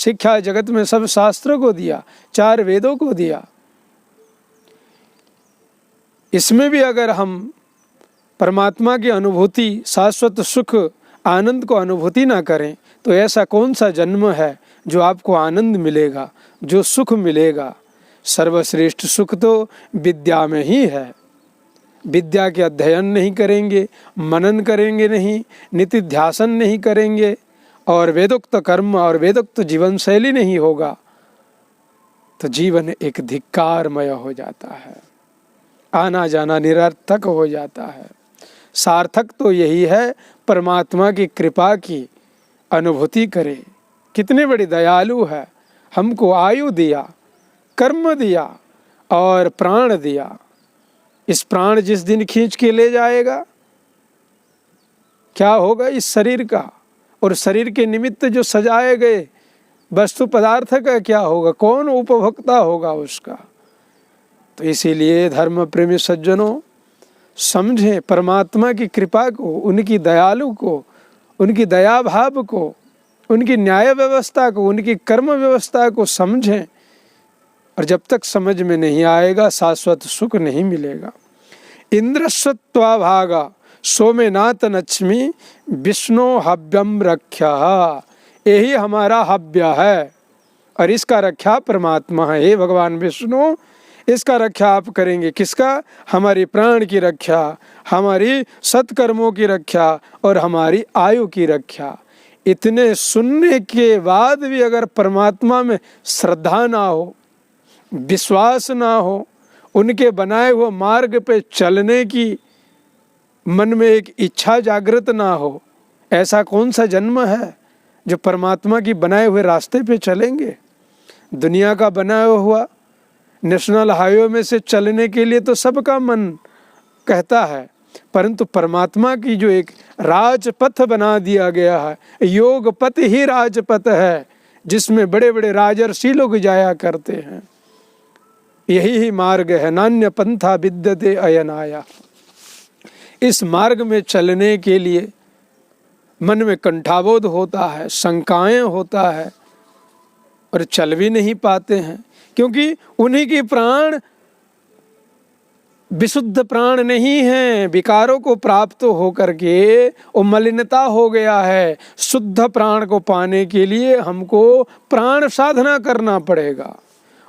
शिक्षा जगत में सब शास्त्रों को दिया, 4 वेदों को दिया। इसमें भी अगर हम परमात्मा की अनुभूति, शाश्वत सुख, आनंद को अनुभूति ना करें तो ऐसा कौन सा जन्म है जो आपको आनंद मिलेगा, जो सुख मिलेगा। सर्वश्रेष्ठ सुख तो विद्या में ही है। विद्या के अध्ययन नहीं करेंगे, मनन करेंगे नहीं, नितिध्यासन नहीं करेंगे और वेदोक्त कर्म और वेदोक्त जीवन शैली नहीं होगा तो जीवन एक धिक्कारमय हो जाता है, आना जाना निरर्थक हो जाता है। सार्थक तो यही है परमात्मा की कृपा की अनुभूति करे। कितने बड़े दयालु है, हमको आयु दिया, कर्म दिया और प्राण दिया। इस प्राण जिस दिन खींच के ले जाएगा क्या होगा इस शरीर का, और शरीर के निमित्त जो सजाए गए वस्तु पदार्थ का क्या होगा, कौन उपभोक्ता होगा उसका। तो इसीलिए धर्म प्रेमी सज्जनों समझें परमात्मा की कृपा को, उनकी दयालु को, उनकी दया भाव को, उनकी न्याय व्यवस्था को, उनकी कर्म व्यवस्था को समझें। और जब तक समझ में नहीं आएगा शाश्वत सुख नहीं मिलेगा। इंद्रस्वत्वाभागा सोमेनाथ नच्मी विष्णु हव्यम रख्या, यही हमारा हव्य है और इसका रक्षा परमात्मा है। हे भगवान विष्णु, इसका रक्षा आप करेंगे। किसका? हमारी प्राण की रक्षा, हमारी सत्कर्मों की रक्षा और हमारी आयु की रक्षा। इतने सुनने के बाद भी अगर परमात्मा में श्रद्धा ना हो, विश्वास ना हो, उनके बनाए हुए मार्ग पे चलने की मन में एक इच्छा जागृत ना हो, ऐसा कौन सा जन्म है जो परमात्मा की बनाए हुए रास्ते पे चलेंगे। दुनिया का बनाया हुआ नेशनल हाईवे में से चलने के लिए तो सबका मन कहता है, परंतु परमात्मा की जो एक राजपथ बना दिया गया है, योग पथ ही राजपथ है जिसमें बड़े बड़े राजर्षि लोग जाया करते हैं। यही ही मार्ग है, नान्य पंथा विद्यते अयनाया। इस मार्ग में चलने के लिए मन में कंठाबोध होता है, शंकाएं होता है और चल भी नहीं पाते हैं, क्योंकि उन्हीं की प्राण विशुद्ध प्राण नहीं है। विकारों को प्राप्त होकर के वो मलिनता हो गया है। शुद्ध प्राण को पाने के लिए हमको प्राण साधना करना पड़ेगा।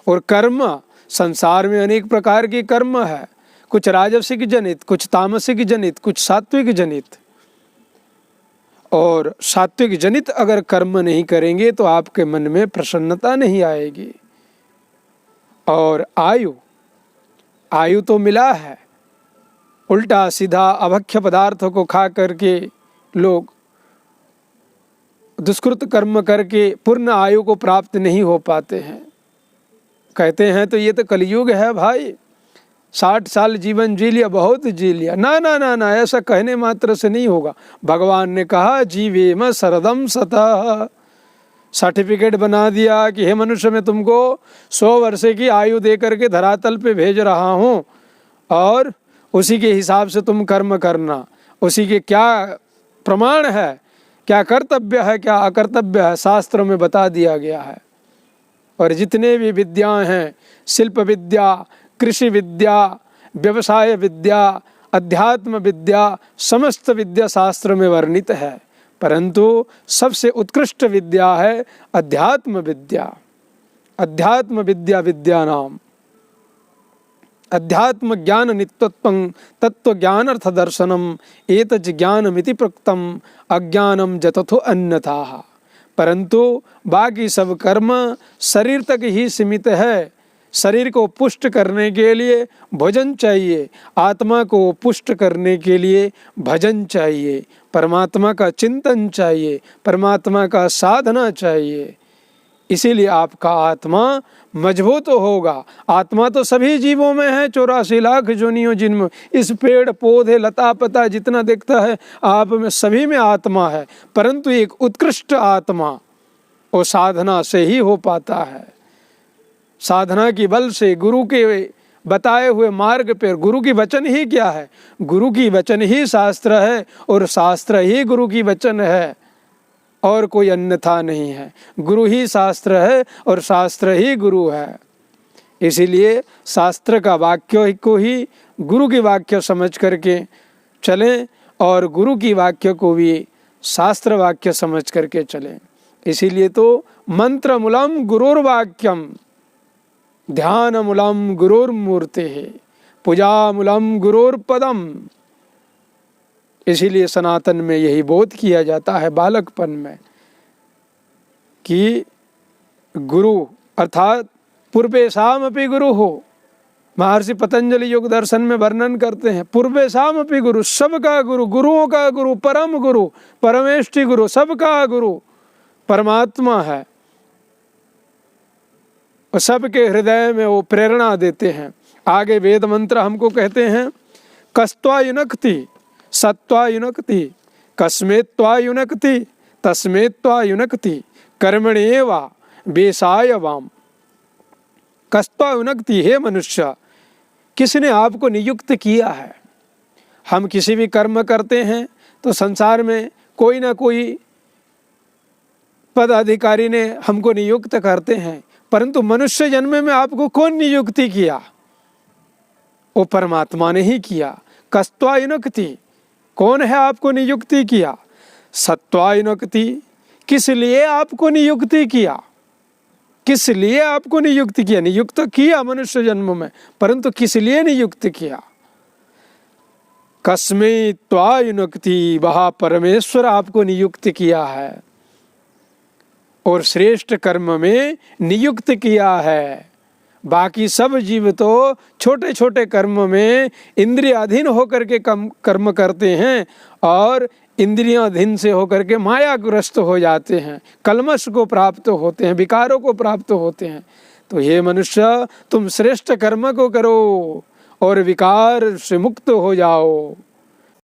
और कर्म, संसार में अनेक प्रकार की कर्म है, कुछ राजसिक जनित, कुछ तामसिक जनित, कुछ सात्विक जनित। और सात्विक जनित अगर कर्म नहीं करेंगे तो आपके मन में प्रसन्नता नहीं आएगी। और आयु तो मिला है, उल्टा सीधा अभक्ष्य पदार्थों को खा करके लोग दुष्कृत कर्म करके पूर्ण आयु को प्राप्त नहीं हो पाते हैं। कहते हैं तो ये तो कलयुग है भाई, 60 साल जीवन जी लिया, बहुत जी लिया। ना ना ना ना, ऐसा कहने मात्र से नहीं होगा। भगवान ने कहा जीवेम शरदम सतः, सर्टिफिकेट बना दिया कि हे मनुष्य, मैं तुमको 100 वर्ष की आयु दे करके धरातल पे भेज रहा हूँ और उसी के हिसाब से तुम कर्म करना। उसी के क्या प्रमाण है, क्या कर्तव्य है, क्या अकर्तव्य है, शास्त्रों में बता दिया गया है। और जितने भी विद्याएं हैं, शिल्प विद्या, कृषि विद्या, व्यवसाय विद्या, अध्यात्म विद्या, समस्त विद्या शास्त्र में वर्णित है, परंतु सबसे उत्कृष्ट विद्या है अध्यात्म विद्या। अध्यात्म विद्या विद्यानाम अध्यात्म ज्ञान नित्यत्वं तत्व ज्ञान अर्थ दर्शनम एतज् ज्ञानमिति प्रोक्तम अज्ञानम जतथो अन्यथा। परंतु बाकी सब कर्म शरीर तक ही सीमित है। शरीर को पुष्ट करने के लिए भोजन चाहिए, आत्मा को पुष्ट करने के लिए भजन चाहिए, परमात्मा का चिंतन चाहिए, परमात्मा का साधना चाहिए। इसीलिए आपका आत्मा मजबूत होगा। आत्मा तो सभी जीवों में है, 84 लाख जोनियों जिनमें, इस पेड़ पौधे लता पता जितना दिखता है आप में, सभी में आत्मा है। परंतु एक उत्कृष्ट आत्मा वो साधना से ही हो पाता है। साधना की बल से, गुरु के बताए हुए मार्ग पर। गुरु की वचन ही क्या है? गुरु की वचन ही शास्त्र है और शास्त्र ही गुरु की वचन है। और कोई अन्यथा नहीं है। गुरु ही शास्त्र है और शास्त्र ही गुरु है। इसीलिए शास्त्र का वाक्य को ही गुरु की वाक्य समझ करके चलें और गुरु की वाक्य को भी शास्त्र वाक्य समझ करके चलें। इसीलिए तो मंत्र मूलम गुरुर्वाक्यम, ध्यान मूलम गुरुर्मूर्ते, पूजा मूलम गुरुर्पदम। इसीलिए सनातन में यही बोध किया जाता है बालकपन में कि गुरु अर्थात पूर्वेशाम अपि गुरु हो। महर्षि पतंजलि योग दर्शन में वर्णन करते हैं पूर्वेशाम अपि गुरु, सबका गुरु, गुरुओं का गुरु, परम गुरु, परमेष्टि गुरु, सबका गुरु परमात्मा है। और सबके हृदय में वो प्रेरणा देते हैं। आगे वेद मंत्र हमको कहते हैं कस्त्वा युनक्ति सत्वा युनक्ति कस्मेत्वा युनक्ति तस्मेत्वा युनक्ति कर्मण्येवा बेसाय वाम। कस्त्वा युनक्ति, हे मनुष्य, किसने आपको नियुक्त किया है। हम किसी भी कर्म करते हैं तो संसार में कोई ना कोई पदाधिकारी ने हमको नियुक्त करते हैं, परंतु मनुष्य जन्म में आपको कौन नियुक्ति किया? वो परमात्मा ने ही किया। कस्त्वा युनक्ति, कौन है आपको नियुक्ति किया? सत्वा युनक्ति, किस लिए आपको नियुक्ति किया? किस लिए आपको नियुक्त किया? नियुक्त किया मनुष्य जन्म में, परंतु किस लिए नियुक्त किया? कस्मै त्वा युनक्ति, वह परमेश्वर आपको नियुक्त किया है और श्रेष्ठ कर्म में नियुक्त किया है। बाकी सब जीव तो छोटे छोटे कर्म में इंद्रियाधीन होकर के कर्म करते हैं और इंद्रियाधीन से होकर के मायाग्रस्त हो जाते हैं, कलमश को प्राप्त होते हैं, विकारों को प्राप्त होते हैं। तो हे मनुष्य, तुम श्रेष्ठ कर्म को करो और विकार से मुक्त हो जाओ।